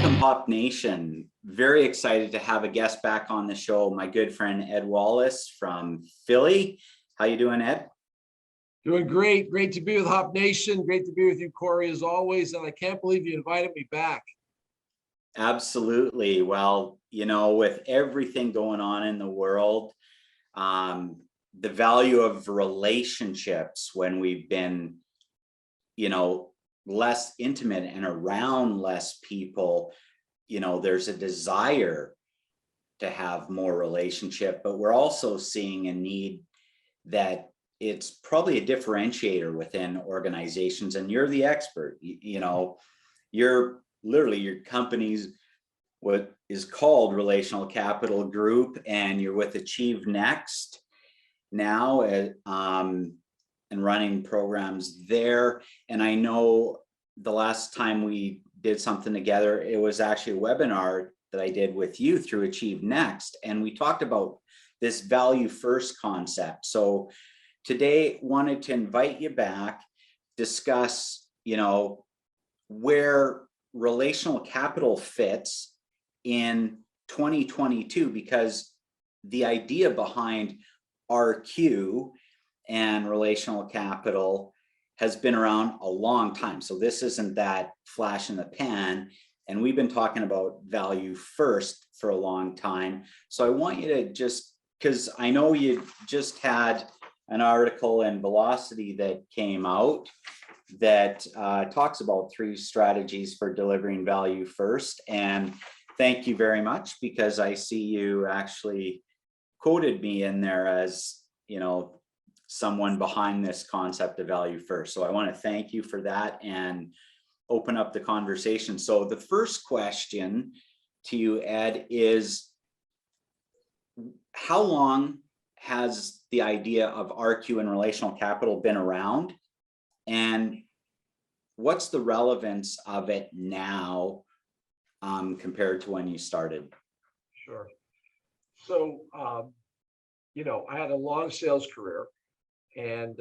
Welcome, Hop Nation. Very excited to have a guest back on the show, my good friend Ed Wallace from Philly. How you doing, Ed? Doing great. Great to be with Hop Nation. Great to be with you, Corey, as always. And I can't believe you invited me back. Absolutely. Well, you know, with everything going on in the world, the value of relationships when we've been, you know, less intimate and around less people, you know, there's a desire to have more relationship, but we're also seeing a need that it's probably a differentiator within organizations. And you're the expert. You know, you're literally, your company's what is called Relational Capital Group, and you're with Achieve Next now, and running programs there. And I know the last time we did something together, it was actually a webinar that I did with you through Achieve Next, and we talked about this value first concept. So today wanted to invite you back, discuss, you know, where relational capital fits in 2022, because the idea behind RQ and relational capital has been around a long time. So this isn't that flash in the pan. And we've been talking about value first for a long time. So I want you to just, because I know you just had an article in Velocity that came out that talks about 3 strategies for delivering value first. And thank you very much, because I see you actually quoted me in there as, you know, someone behind this concept of value first. So I want to thank you for that and open up the conversation. So the first question to you, Ed, is how long has the idea of RQ and relational capital been around? And what's the relevance of it now compared to when you started? Sure. So, you know, I had a long sales career, and,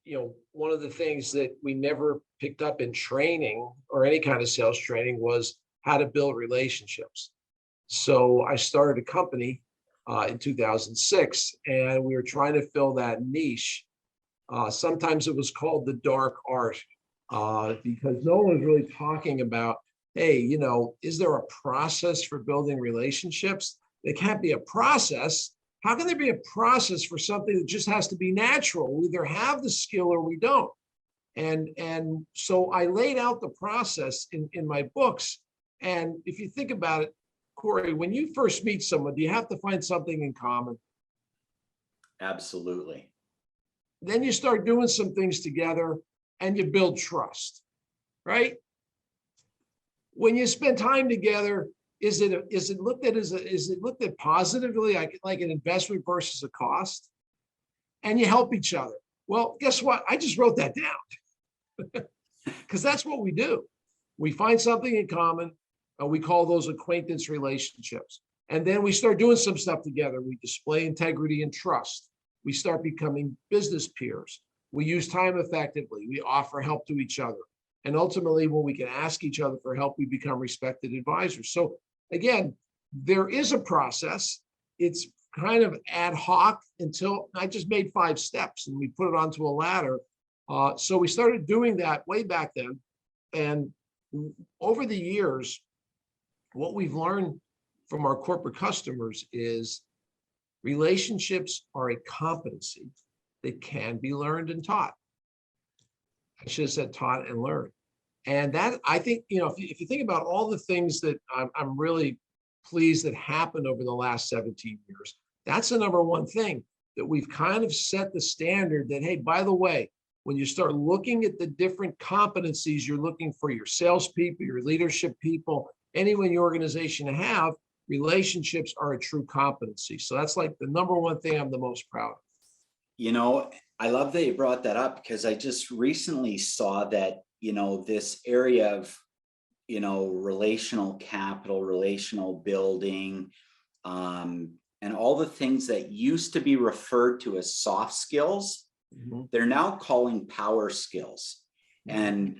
you know, one of the things that we never picked up in training or any kind of sales training was how to build relationships. So I started a company in 2006, and we were trying to fill that niche. Sometimes it was called the dark art, because no one was really talking about, hey, you know, is there a process for building relationships? There can't be a process. How can there be a process for something that just has to be natural? We either have the skill or we don't. And so I laid out the process in my books. And if you think about it, Corey, when you first meet someone, do you have to find something in common? Absolutely. Then you start doing some things together and you build trust, right? When you spend time together, is it looked at positively, like an investment versus a cost? And you help each other. Well, guess what? I just wrote that down because that's what we do. We find something in common, and we call those acquaintance relationships. And then we start doing some stuff together. We display integrity and trust. We start becoming business peers. We use time effectively. We offer help to each other. And ultimately, when we can ask each other for help, we become respected advisors. So again, there is a process. It's kind of ad hoc until I just made 5 steps and we put it onto a ladder. So we started doing that way back then. And over the years, what we've learned from our corporate customers is relationships are a competency that can be learned and taught. I should have said taught and learned. And that, I think, you know, if you think about all the things that I'm really pleased that happened over the last 17 years, that's the number one thing, that we've kind of set the standard that, hey, by the way, when you start looking at the different competencies you're looking for your salespeople, your leadership people, anyone in your organization to have, relationships are a true competency. So that's like the number one thing I'm the most proud of. You know, I love that you brought that up, because I just recently saw that, you know, this area of, you know, relational capital, relational building, and all the things that used to be referred to as soft skills, they're now calling power skills. And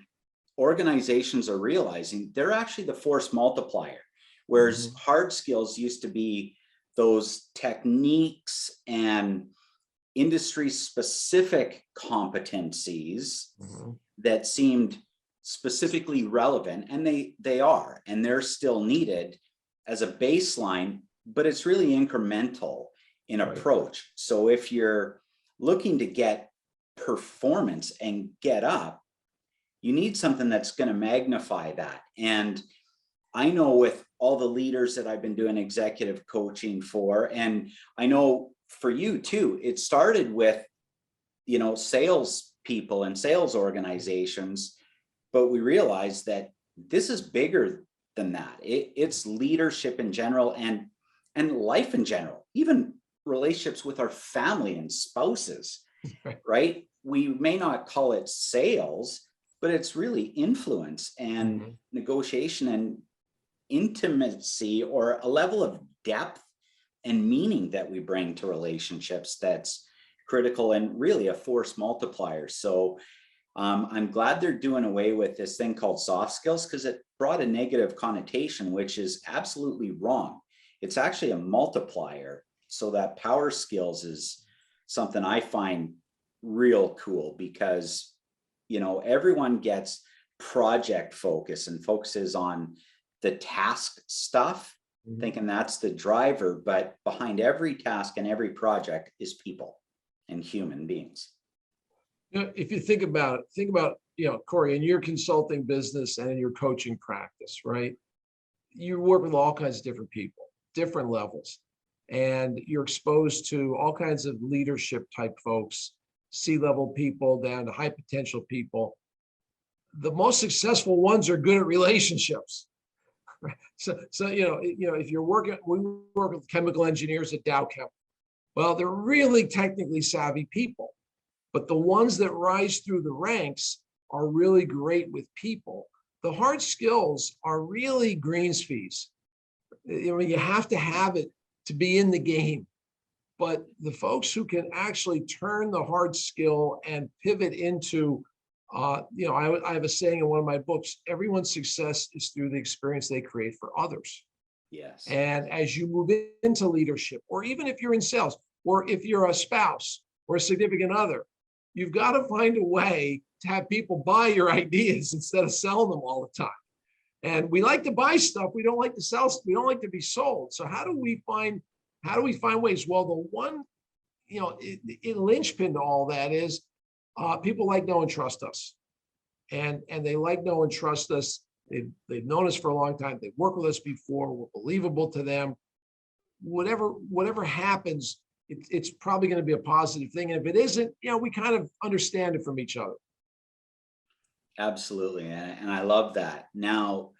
organizations are realizing they're actually the force multiplier, whereas hard skills used to be those techniques and industry specific competencies that seemed specifically relevant, and they are, and they're still needed as a baseline, but it's really incremental in approach. So if you're looking to get performance and get up, you need something that's going to magnify that. And I know with all the leaders that I've been doing executive coaching for, and I know for you too, it started with, you know, sales people and sales organizations, but we realized that this is bigger than that. It's leadership in general, and life in general, even relationships with our family and spouses, right? We may not call it sales, but it's really influence and negotiation and intimacy, or a level of depth and meaning that we bring to relationships that's critical and really a force multiplier. So I'm glad they're doing away with this thing called soft skills, because it brought a negative connotation, which is absolutely wrong. It's actually a multiplier. So that power skills is something I find real cool, because, you know, everyone gets project focus and focuses on the task stuff, thinking that's the driver, but behind every task and every project is people and human beings. You know, if you think about, you know, Corey, in your consulting business and in your coaching practice, right? You work with all kinds of different people, different levels, and you're exposed to all kinds of leadership type folks, C-level people down to high potential people. The most successful ones are good at relationships. So you know, if you're working, we work with chemical engineers at Dow Chemical. Well, they're really technically savvy people, but the ones that rise through the ranks are really great with people. The hard skills are really greens fees. I mean, you have to have it to be in the game. But the folks who can actually turn the hard skill and pivot into, you know, I have a saying in one of my books: everyone's success is through the experience they create for others. Yes. And as you move into leadership, or even if you're in sales, or if you're a spouse or a significant other, you've got to find a way to have people buy your ideas instead of selling them all the time. And we like to buy stuff. We don't like to sell. We don't like to be sold. So how do we find ways? Well, the one, you know, in linchpin to all that is people like, know, and trust us. And they like, know, and trust us. They've known us for a long time. They've worked with us before. We're believable to them. Whatever happens, it's probably going to be a positive thing. And if it isn't, you know, we kind of understand it from each other. Absolutely. And I love that. Now,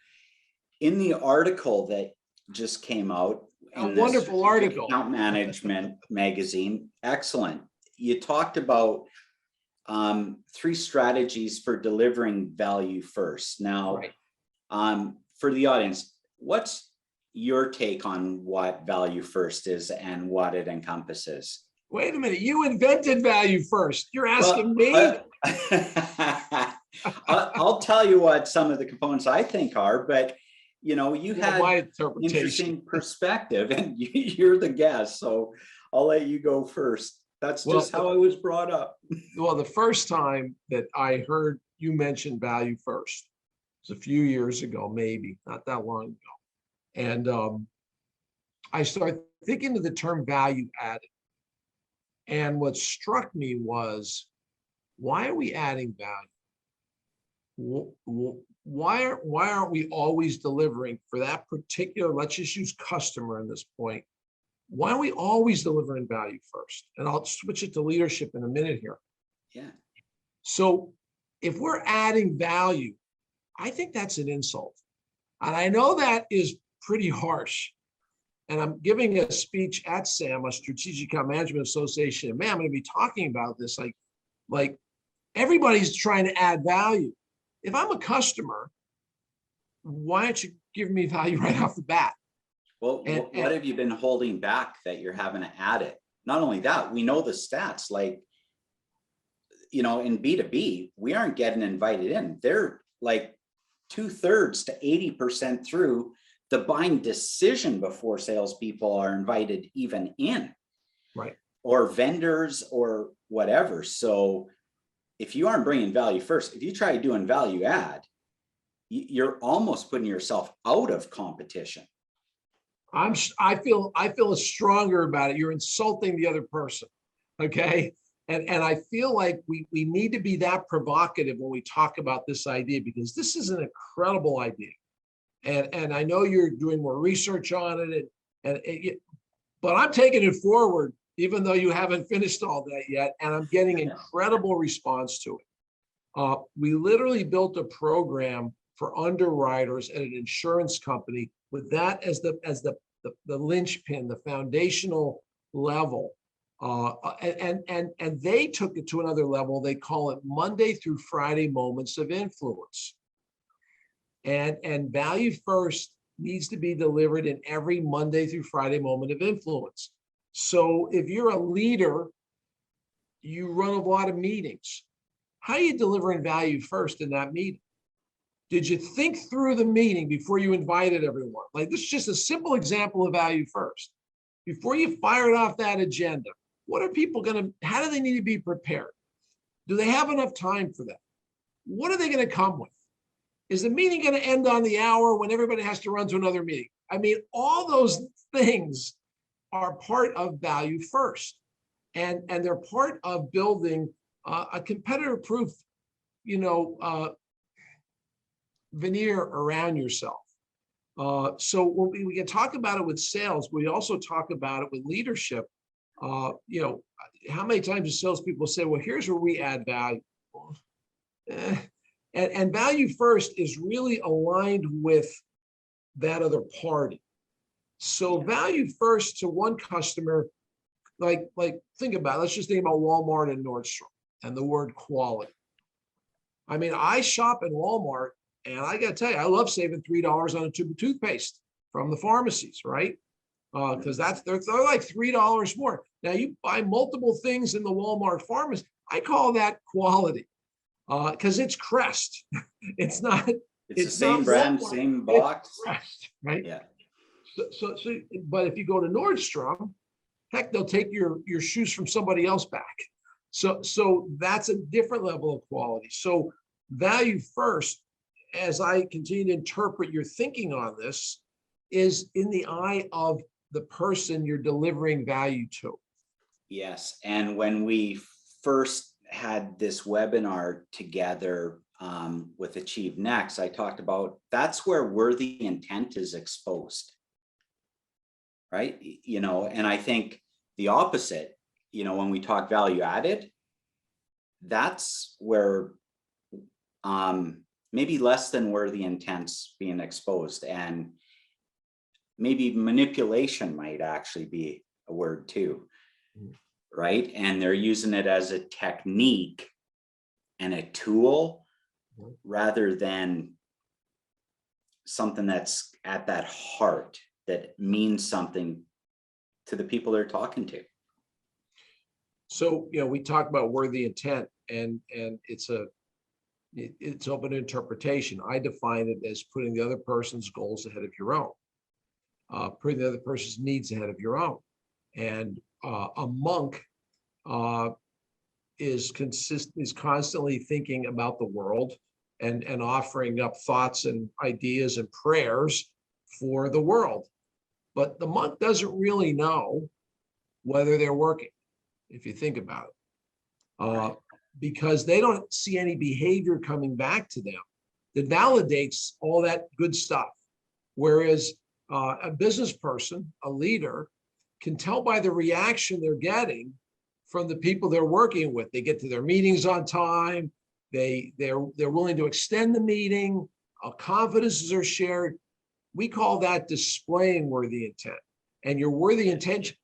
in the article that just came out, A wonderful article, Account Management magazine, excellent. You talked about 3 strategies for delivering value first. Now, for the audience, what's your take on what value first is and what it encompasses? Wait a minute, you invented value first. You're asking me? I'll tell you what some of the components I think are, but you know, you had my interesting perspective, and you're the guest, so I'll let you go first. That's just how I was brought up. Well, the first time that I heard you mention value first was a few years ago, maybe not that long ago. And I started thinking of the term value added. And what struck me was, why are we adding value? Why aren't we always delivering for that particular, let's just use customer in this point. Why aren't we always delivering value first? And I'll switch it to leadership in a minute here. Yeah. So if we're adding value, I think that's an insult. And I know that is pretty harsh. And I'm giving a speech at SAM, a Strategic Account Management Association. And man, I'm going to be talking about this. Like everybody's trying to add value. If I'm a customer, why don't you give me value right off the bat? Well, what have you been holding back that you're having to add it? Not only that, we know the stats, like, you know, in B2B, we aren't getting invited in. They're like 2/3 to 80% through the buying decision before salespeople are invited even in. Right. Or vendors or whatever. So if you aren't bringing value first, if you try doing value add, you're almost putting yourself out of competition. I feel stronger about it. You're insulting the other person. Okay. And I feel like we need to be that provocative when we talk about this idea, because this is an incredible idea. And I know you're doing more research on it, but I'm taking it forward, even though you haven't finished all that yet. And I'm getting incredible response to it. We literally built a program for underwriters at an insurance company with that as the linchpin, the foundational level. And they took it to another level. They call it Monday through Friday moments of influence. And value first needs to be delivered in every Monday through Friday moment of influence. So if you're a leader, you run a lot of meetings. How are you delivering value first in that meeting? Did you think through the meeting before you invited everyone? Like, this is just a simple example of value first. Before you fired off that agenda, what are people how do they need to be prepared? Do they have enough time for that? What are they going to come with? Is the meeting going to end on the hour when everybody has to run to another meeting? I mean, all those things are part of value first. And they're part of building a competitor proof, veneer around yourself. So when we can talk about it with sales, we also talk about it with leadership. How many times do salespeople say, well, here's where we add value? And value first is really aligned with that other party. So value first to one customer, like think about it. Let's just think about Walmart and Nordstrom and the word quality. I mean, I shop in Walmart, and I got to tell you, I love saving $3 on a tube of toothpaste from the pharmacies, right? Because they're like $3 more. Now you buy multiple things in the Walmart pharmacy. I call that quality because it's Crest. It's not. It's the same brand, Walmart, same box. It's Crest, right? Yeah. So, but if you go to Nordstrom, heck, they'll take your shoes from somebody else back. So that's a different level of quality. So value first, as I continue to interpret your thinking on this, is in the eye of the person you're delivering value to. Yes. And when we first had this webinar together with Achieve Next, I talked about that's where worthy intent is exposed. Right. And I think the opposite, when we talk value added, that's where maybe less than worthy intents being exposed, and maybe manipulation might actually be a word too, right? And they're using it as a technique and a tool rather than something that's at that heart that means something to the people they're talking to. So, we talk about worthy intent, and it's open to interpretation. I define it as putting the other person's goals ahead of your own, putting the other person's needs ahead of your own. And a monk is constantly thinking about the world and offering up thoughts and ideas and prayers for the world. But the monk doesn't really know whether they're working, if you think about it, because they don't see any behavior coming back to them that validates all that good stuff. Whereas a business person, a leader, can tell by the reaction they're getting from the people they're working with. They get to their meetings on time. They're willing to extend the meeting. Confidences are shared. We call that displaying worthy intent. And your worthy intent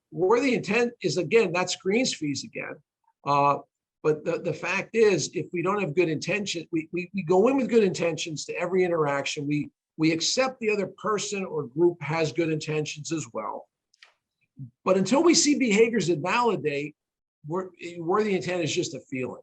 is, again, that's greens fees again. But the fact is, if we don't have good intention, we go in with good intentions to every interaction. We accept the other person or group has good intentions as well. But until we see behaviors that validate, worthy intent is just a feeling.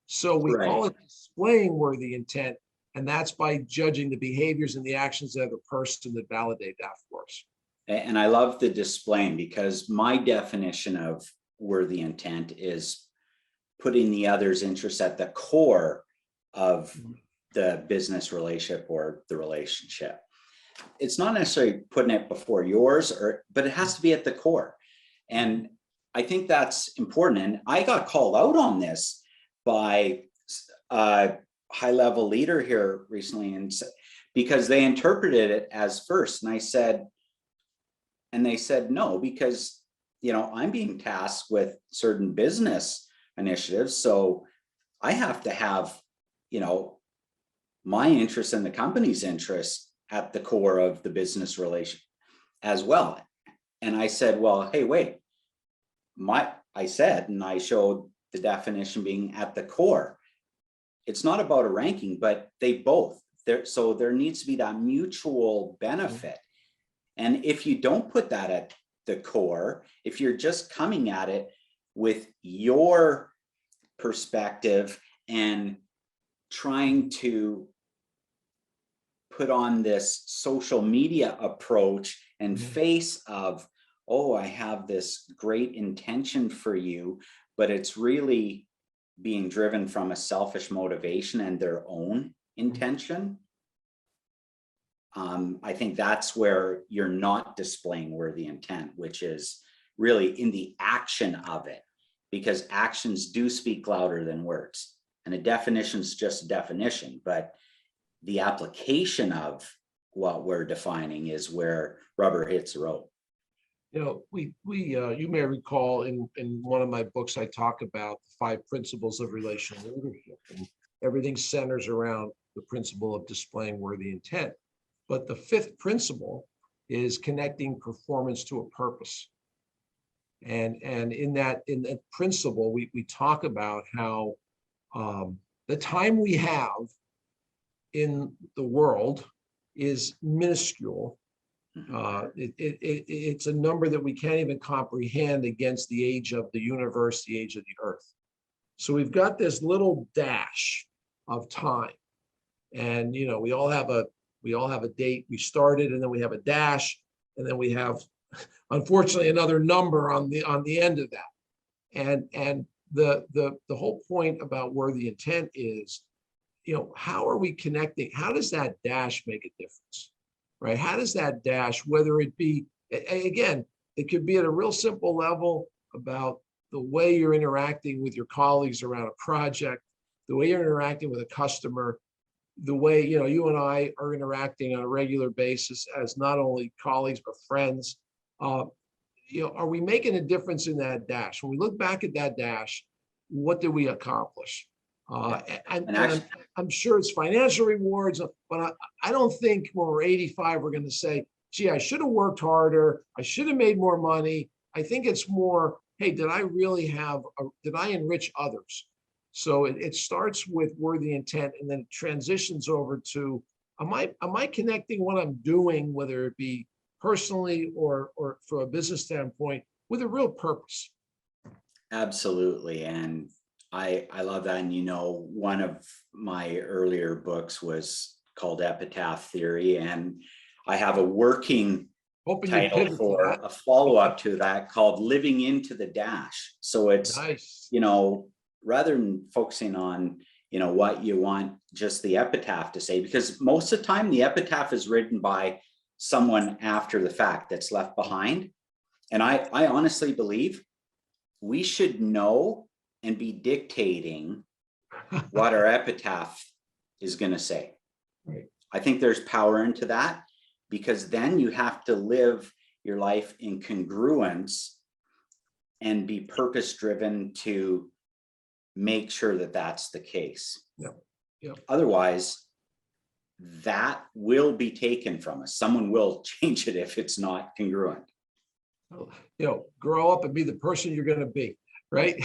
So we call it displaying worthy intent. And that's by judging the behaviors and the actions of the person that validate that for us. And I love the displaying, because my definition of worthy intent is putting the other's interests at the core of the business relationship or the relationship. It's not necessarily putting it before yours, but it has to be at the core. And I think that's important. And I got called out on this by a high-level leader here recently, and because they interpreted it as first. And they said no, because I'm being tasked with certain business initiatives, so I have to have my interest and the company's interest at the core of the business relation as well. And I said, well, hey, wait, I said, and I showed the definition being at the core. It's not about a ranking, but they both, so there needs to be that mutual benefit. And if you don't put that at the core, if you're just coming at it with your perspective and trying to put on this social media approach and face of, oh, I have this great intention for you, but it's really being driven from a selfish motivation and their own intention. I think that's where you're not displaying worthy intent, which is really in the action of it, because actions do speak louder than words. And a definition is just a definition, but the application of what we're defining is where rubber hits the road. You may recall in one of my books, I talk about the 5 principles of relational leadership, and everything centers around the principle of displaying worthy intent. But the 5th principle is connecting performance to a purpose. And in that principle, we talk about how the time we have in the world is minuscule. It's a number that we can't even comprehend against the age of the universe, the age of the earth. So we've got this little dash of time, and we all have a date we started, and then we have a dash, and then we have, unfortunately, another number on the end of that. And the whole point about worthy intent is, how are we connecting? How does that dash make a difference, right? How does that dash, whether it be, again, it could be at a real simple level about the way you're interacting with your colleagues around a project, the way you're interacting with a customer, the way you and I are interacting on a regular basis as not only colleagues but friends. Are we making a difference in that dash? When we look back at that dash, what did we accomplish? I'm sure it's financial rewards, but I don't think when we're 85 we're going to say, gee, I should have worked harder, I should have made more money. I think it's more, hey, did I enrich others? So it starts with worthy intent, and then it transitions over to, am I connecting what I'm doing, whether it be personally or from a business standpoint, with a real purpose? Absolutely. And I love that. And one of my earlier books was called Epitaph Theory, and I have a working title for a follow-up to that called Living into the Dash. So it's nice. Rather than focusing on what you want just the epitaph to say, because most of the time the epitaph is written by someone after the fact that's left behind. And I honestly believe we should know and be dictating what our epitaph is going to say. Right. I think there's power into that, because then you have to live your life in congruence and be purpose driven to make sure that that's the case. Yeah. Otherwise, that will be taken from us. Someone will change it if it's not congruent. Grow up and be the person you're going to be, right?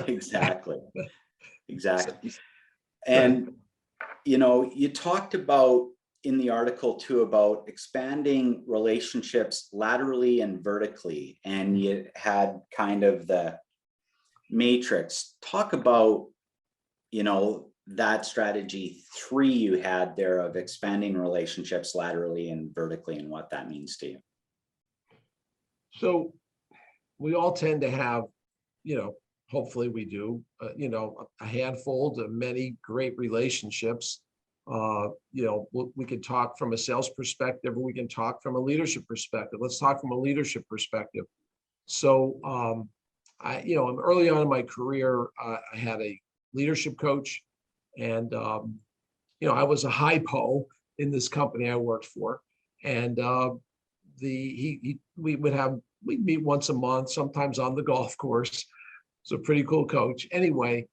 Exactly. And you talked about in the article too about expanding relationships laterally and vertically, and you had kind of the matrix. Talk about that strategy 3 you had there of expanding relationships laterally and vertically, and what that means to you. So we all tend to have, hopefully we do, a handful to many great relationships. We can talk from a sales perspective, or we can talk from a leadership perspective. Let's talk from a leadership perspective. So, I'm early on in my career, I had a leadership coach, and, I was a hypo in this company I worked for. And we'd meet once a month, sometimes on the golf course. It's a pretty cool coach. Anyway,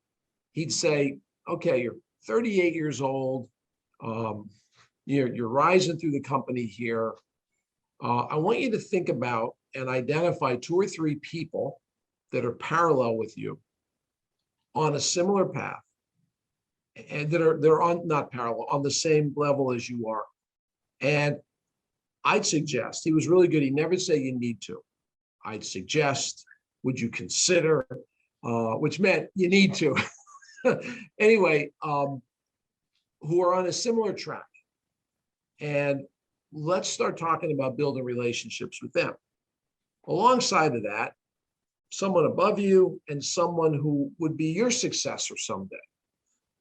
he'd say, okay, you're 38 years old. You're rising through the company here. I want you to think about and identify 2 or 3 people that are parallel with you on a similar path, and they're on, not parallel, on the same level as you are. And I'd suggest, he was really good. He never say you need to. I'd suggest, would you consider, which meant you need to. Anyway, who are on a similar track. And let's start talking about building relationships with them. Alongside of that, someone above you and someone who would be your successor someday.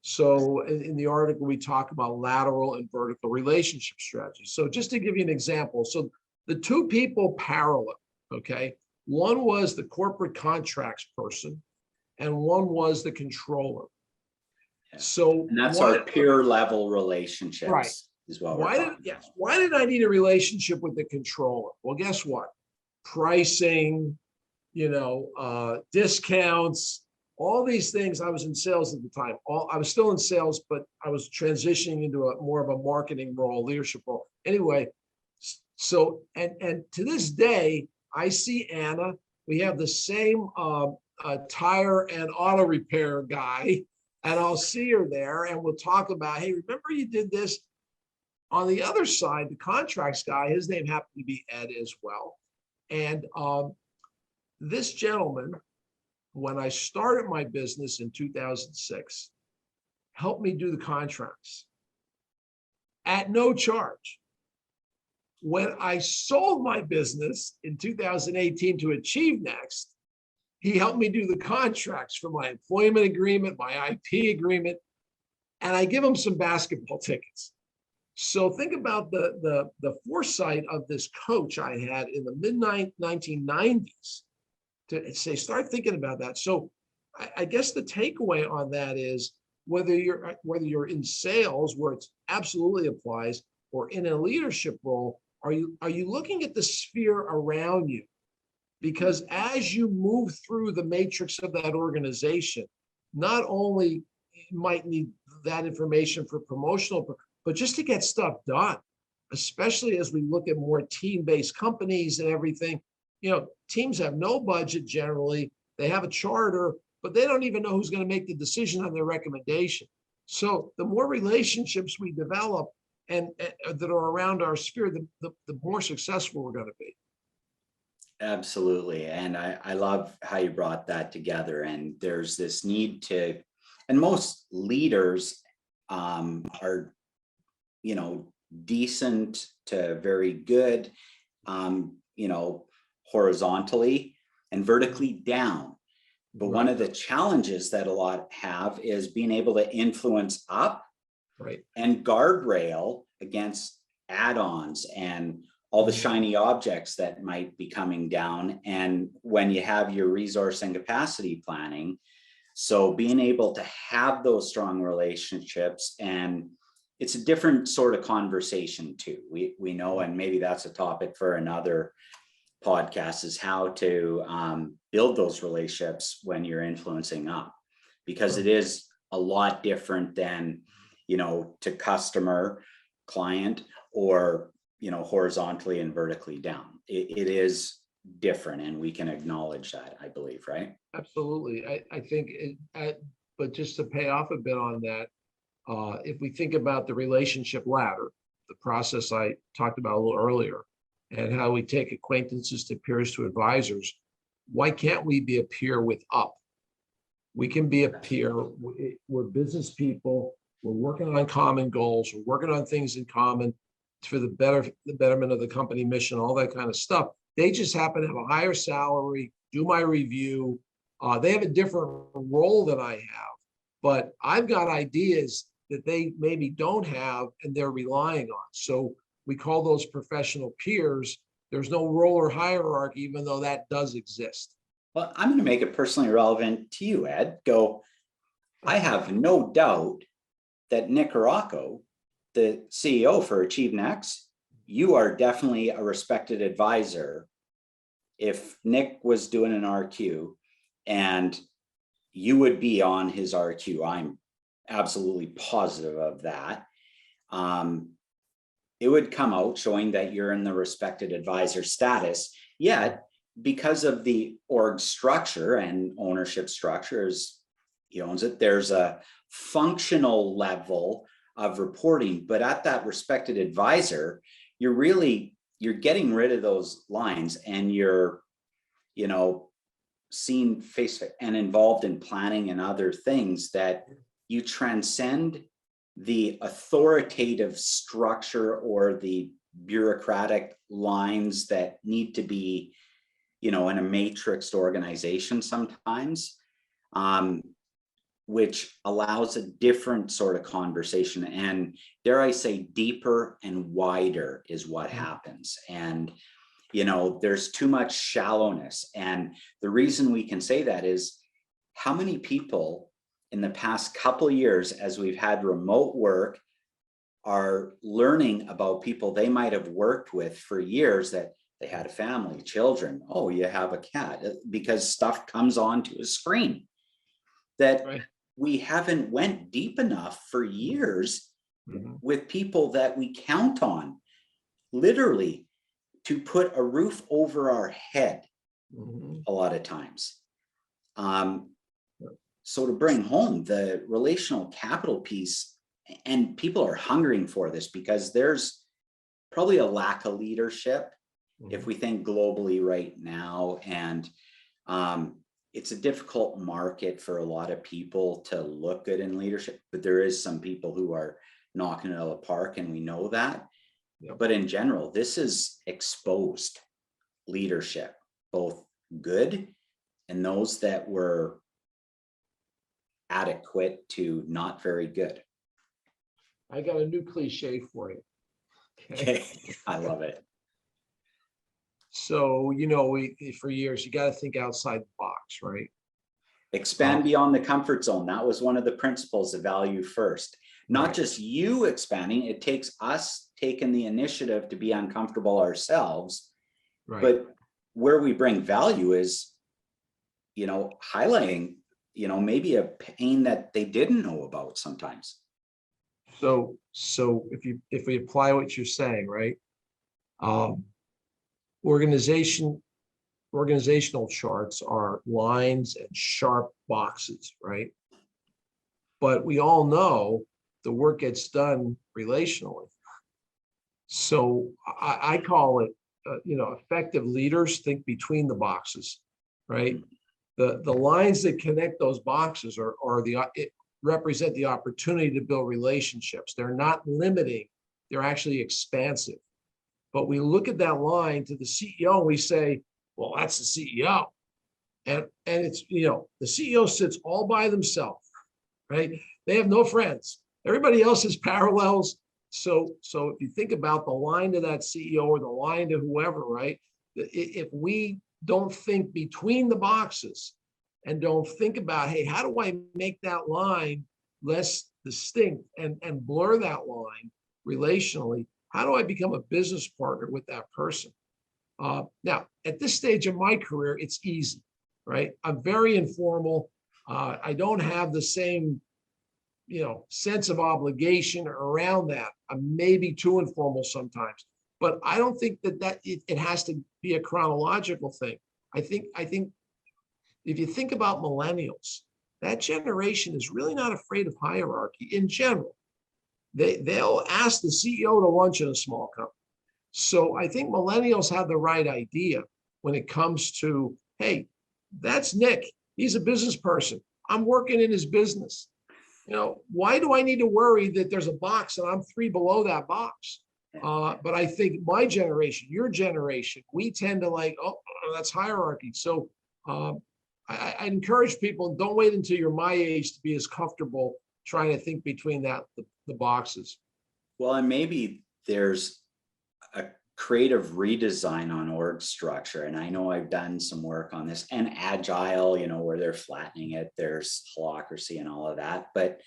So in the article, we talk about lateral and vertical relationship strategies. So just to give you an example, so the 2 people parallel, okay? One was the corporate contracts person, and one was the controller. Yeah. So, and that's our peer level relationships, right, is what we're talking about. Why did I need a relationship with the controller? Well, guess what? Pricing, discounts, all these things. I was in sales at the time. I was still in sales, but I was transitioning into more of a marketing role, leadership role. Anyway, so and to this day, I see Anna. We have the same tire and auto repair guy, and I'll see her there, and we'll talk about, hey, remember you did this? On the other side, the contracts guy, his name happened to be Ed as well. And this gentleman, when I started my business in 2006, helped me do the contracts at no charge. When I sold my business in 2018 to Achieve Next, he helped me do the contracts for my employment agreement, my IP agreement, and I give him some basketball tickets. So think about the foresight of this coach I had in the mid-1990s to say, start thinking about that. So I guess the takeaway on that is whether you're in sales, where it absolutely applies, or in a leadership role, are you looking at the sphere around you? Because as you move through the matrix of that organization, not only you might need that information for promotional, but just to get stuff done, especially as we look at more team-based companies and everything. Teams have no budget generally. They have a charter, but they don't even know who's going to make the decision on their recommendation. So the more relationships we develop and that are around our sphere, the more successful we're going to be. Absolutely. And I love how you brought that together. And there's this need to, and most leaders are, decent to very good, horizontally and vertically down. But one of the challenges that a lot have is being able to influence up, right, and guardrail against add-ons and all the shiny objects that might be coming down. And when you have your resource and capacity planning, so being able to have those strong relationships, and it's a different sort of conversation too. We know, and maybe that's a topic for another podcast, is how to build those relationships when you're influencing up, because it is a lot different than, to customer, client, or, horizontally and vertically down. It is different, and we can acknowledge that, I believe, right? Absolutely. I think, but just to pay off a bit on that, if we think about the relationship ladder, the process I talked about a little earlier, and how we take acquaintances to peers to advisors, why can't we be a peer with up? We can be a peer. We're business people. We're working on common goals. We're working on things in common for the betterment of the company mission, all that kind of stuff. They just happen to have a higher salary, do my review. They have a different role than I have, but I've got ideas that they maybe don't have and they're relying on. So we call those professional peers. There's no role or hierarchy, even though that does exist. Well, I'm going to make it personally relevant to you, Ed. I have no doubt that Nick Rocco, the CEO for Achieve Next, you are definitely a respected advisor. If Nick was doing an RQ and you would be on his RQ, I'm absolutely positive of that. It would come out showing that you're in the respected advisor status, yet because of the org structure and ownership structures, he owns it, there's a functional level of reporting, but at that respected advisor, you're getting rid of those lines and you're, seen face and involved in planning and other things that you transcend the authoritative structure or the bureaucratic lines that need to be, in a matrixed organization sometimes, which allows a different sort of conversation. And dare I say, deeper and wider is what happens. And, there's too much shallowness. And the reason we can say that is how many people in the past couple of years, as we've had remote work, are learning about people they might have worked with for years, that they had a family, children. Oh, you have a cat, because stuff comes onto a screen that we haven't went deep enough for years with people that we count on, literally, to put a roof over our head a lot of times. So to bring home the relational capital piece, and people are hungering for this because there's probably a lack of leadership if we think globally right now. And it's a difficult market for a lot of people to look good in leadership, but there is some people who are knocking it out of the park, and we know that. But in general, this is exposed leadership, both good and those that were adequate to not very good. I got a new cliche for you. Okay, I love it. So, for years, you got to think outside the box, right? Expand beyond the comfort zone. That was one of the principles of value first. Not just you expanding, it takes us taking the initiative to be uncomfortable ourselves. But where we bring value is, highlighting, maybe a pain that they didn't know about sometimes. So if we apply what you're saying, right? Organizational charts are lines and sharp boxes, right? But we all know the work gets done relationally. So I call it, effective leaders think between the boxes, right? The lines that connect those boxes represent the opportunity to build relationships. They're not limiting, they're actually expansive. But we look at that line to the CEO and we say, well, that's the CEO. And it's, the CEO sits all by themselves, right? They have no friends. Everybody else is parallels. So if you think about the line to that CEO or the line to whoever, right? If we don't think between the boxes and don't think about, hey, how do I make that line less distinct and blur that line relationally? How do I become a business partner with that person? Now, at this stage of my career, it's easy, right? I'm very informal. I don't have the same, sense of obligation around that. I'm maybe too informal sometimes, but I don't think that it has to be a chronological thing. I think if you think about millennials, that generation is really not afraid of hierarchy in general. They'll ask the CEO to lunch in a small company. So I think millennials have the right idea when it comes to, hey, that's Nick. He's a business person. I'm working in his business. Why do I need to worry that there's a box and I'm 3 below that box? But I think my generation, your generation, we tend to like, oh, that's hierarchy. So I encourage people, don't wait until you're my age to be as comfortable trying to think between the boxes. Well, and maybe there's a creative redesign on org structure. And I know I've done some work on this, and agile, where they're flattening it, there's holacracy and all of that. But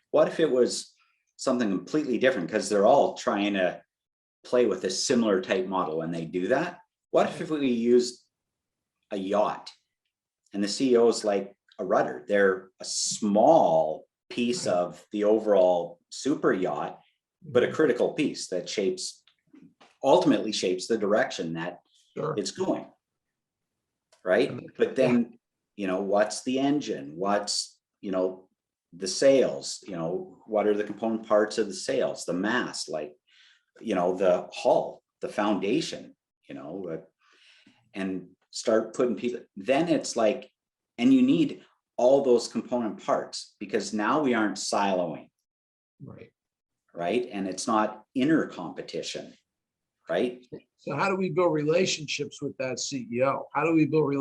what if it was something completely different? Because they're all trying to play with a similar type model when they do that. What if we used a yacht and the CEO is like a rudder? They're a small piece of the overall super yacht, but a critical piece that ultimately shapes the direction that it's going. Right. But then, what's the engine? What's, the sails, what are the component parts of the sails, the mast, like, the hull, the foundation, and start putting people, then it's like, and you need all those component parts, because now we aren't siloing. Right. And it's not inner competition. Right. So how do we build relationships with that CEO? How do we build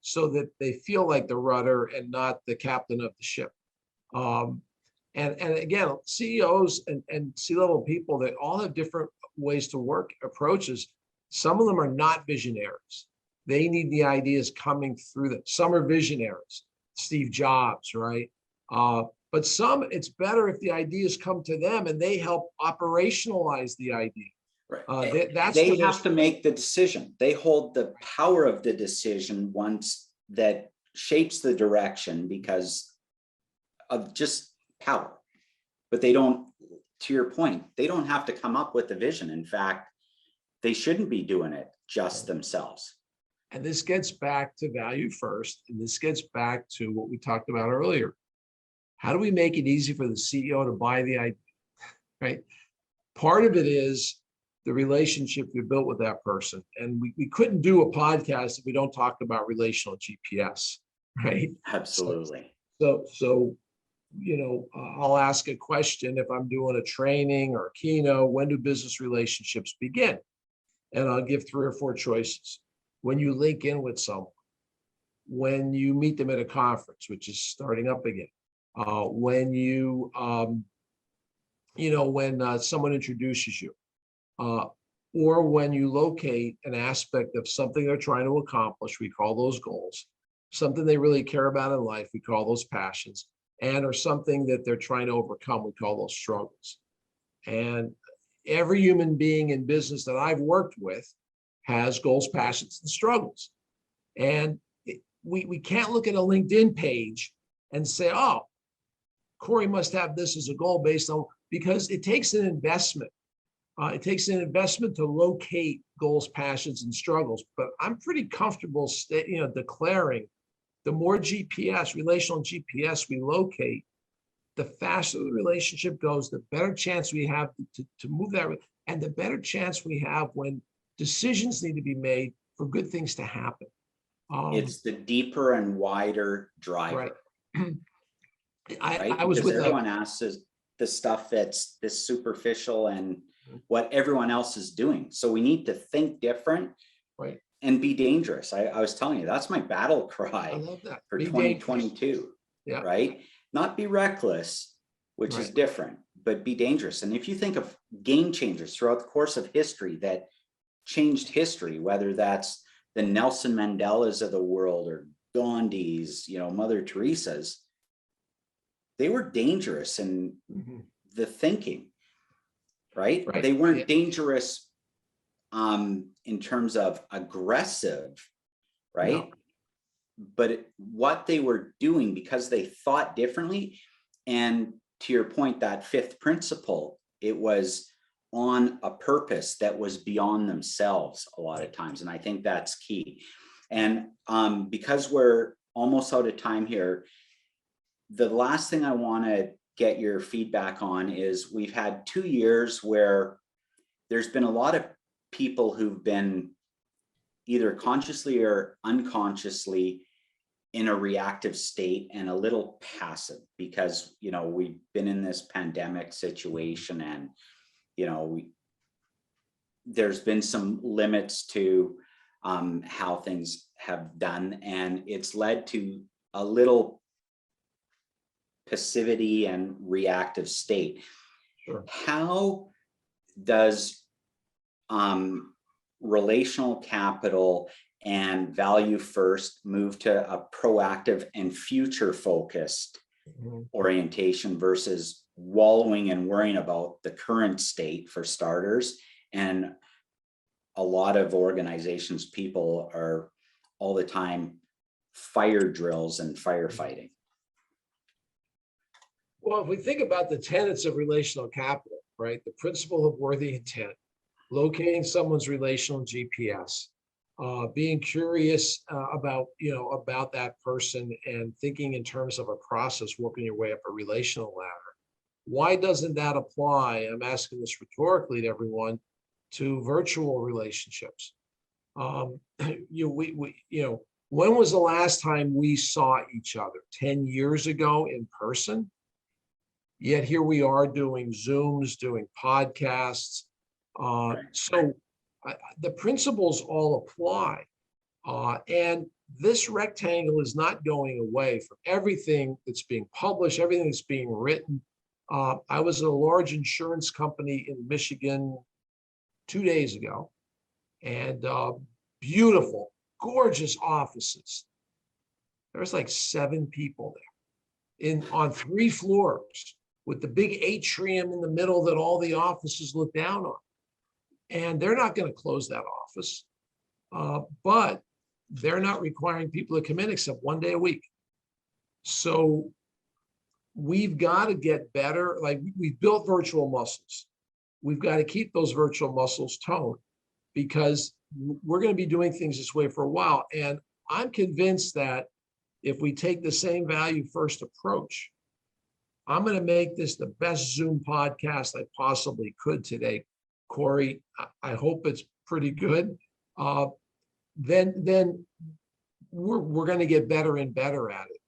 so that they feel like the rudder and not the captain of the ship? And again, CEOs and C-level people, they all have different ways to work, approaches. Some of them are not visionaries. They need the ideas coming through them. Some are visionaries, Steve Jobs, right? But some, it's better if the ideas come to them and they help operationalize the idea. Right. They have to make the decision. They hold the power of the decision once that shapes the direction because of just power. But they don't, to your point, they don't have to come up with the vision. In fact, they shouldn't be doing it just themselves. And this gets back to value first. And this gets back to what we talked about earlier. How do we make it easy for the CEO to buy the idea, right? Part of it is the relationship we built with that person. And we couldn't do a podcast if we don't talk about relational GPS, right? Absolutely. So I'll ask a question if I'm doing a training or a keynote: when do business relationships begin? And I'll give 3 or 4 choices. When you link in with someone, when you meet them at a conference, which is starting up again, when you, when someone introduces you, or when you locate an aspect of something they're trying to accomplish, we call those goals. Something they really care about in life, we call those passions. And or something that they're trying to overcome, we call those struggles. And every human being in business that I've worked with has goals, passions, and struggles. And we can't look at a LinkedIn page and say, oh, Corey must have this as a goal based on, because it takes an investment. It takes an investment to locate goals, passions, and struggles. But I'm pretty comfortable declaring the more GPS, relational GPS we locate, the faster the relationship goes, the better chance we have to move that, and the better chance we have when decisions need to be made for good things to happen. It's the deeper and wider driver. Right. Right? I was because with everyone asks the stuff that's this superficial and what everyone else is doing. So we need to think different. Right. And be dangerous. I was telling you, that's my battle cry. I love that. For Be 2022. Yeah. Right. Not be reckless, which is different, but be dangerous. And if you think of game changers throughout the course of history that changed history, whether that's the Nelson Mandelas of the world or Gandhi's, Mother Teresa's, they were dangerous in the thinking, right? They weren't dangerous in terms of aggressive, right? No. But what they were doing, because they thought differently, and to your point, that 5th principle, it was on a purpose that was beyond themselves a lot of times. And I think that's key. And because we're almost out of time here, the last thing I want to get your feedback on is we've had 2 years where there's been a lot of people who've been either consciously or unconsciously in a reactive state and a little passive, because, you know, we've been in this pandemic situation, and, you know, there's been some limits to how things have done, and it's led to a little passivity and reactive state. Sure. How does relational capital and value first move to a proactive and future focused orientation versus wallowing and worrying about the current state, for starters? And a lot of organizations, people are all the time fire drills and firefighting. Well, if we think about the tenets of relational capital, right? The principle of worthy intent, locating someone's relational GPS, being curious about that person, and thinking in terms of a process, working your way up a relational ladder. Why doesn't that apply? I'm asking this rhetorically to everyone, to virtual relationships. When was the last time we saw each other? 10 years ago in person? Yet here we are doing Zooms, doing podcasts. So the principles all apply. And this rectangle is not going away from everything that's being published, everything that's being written. I was at a large insurance company in Michigan 2 days ago, and beautiful, gorgeous offices. There's like 7 people there on 3 floors, with the big atrium in the middle that all the offices look down on. And they're not going to close that office, but they're not requiring people to come in except 1 day a week. So we've got to get better. Like, we've built virtual muscles. We've got to keep those virtual muscles toned, because we're going to be doing things this way for a while. And I'm convinced that if we take the same value first approach, I'm going to make this the best Zoom podcast I possibly could today. Corey, I hope it's pretty good. Then we're going to get better and better at it.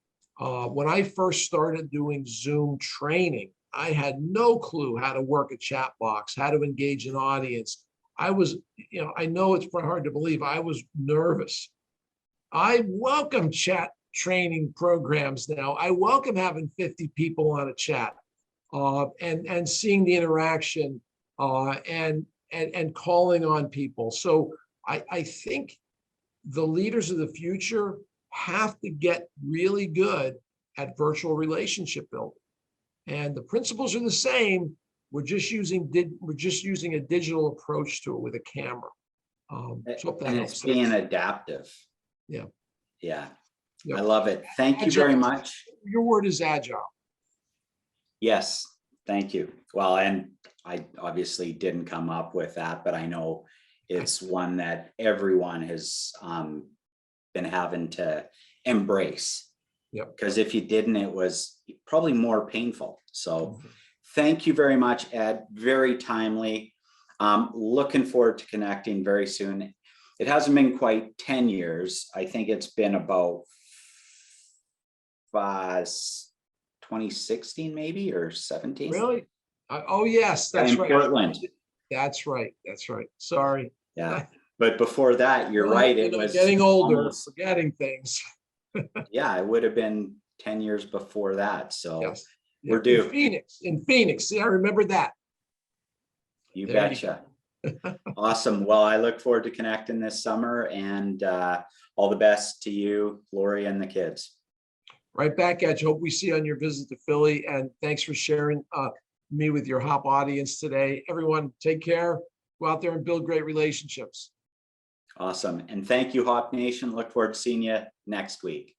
When I first started doing Zoom training, I had no clue how to work a chat box, how to engage an audience. I was, I know it's hard to believe, I was nervous. I welcome chat training programs now. I welcome having 50 people on a chat and seeing the interaction and calling on people. So I think the leaders of the future have to get really good at virtual relationship building. And the principles are the same. We're just using a digital approach to it with a camera. So and it's being adaptive. Yeah. Yeah. Yep. I love it. Thank you very much. Your word is agile. Yes. Thank you. Well, and I obviously didn't come up with that, but I know it's one that everyone has been having to embrace. Yep. Because if you didn't, it was probably more painful. So thank you very much, Ed. Very timely. Looking forward to connecting very soon. It hasn't been quite 10 years. I think it's been about 2016 maybe, or 17. Really? Oh, yes, that's right. Portland. That's right. That's right. Sorry. Yeah. But before that, you're right. It was getting older, almost, forgetting things. yeah, it would have been 10 years before that. So Yes. we're due. In Phoenix. See, I remember that. You betcha. Awesome. Well, I look forward to connecting this summer, and all the best to you, Lori, and the kids. Right back at you. Hope we see you on your visit to Philly. And thanks for sharing me with your HOP audience today. Everyone, take care. Go out there and build great relationships. Awesome. And thank you, HOP Nation. Look forward to seeing you next week.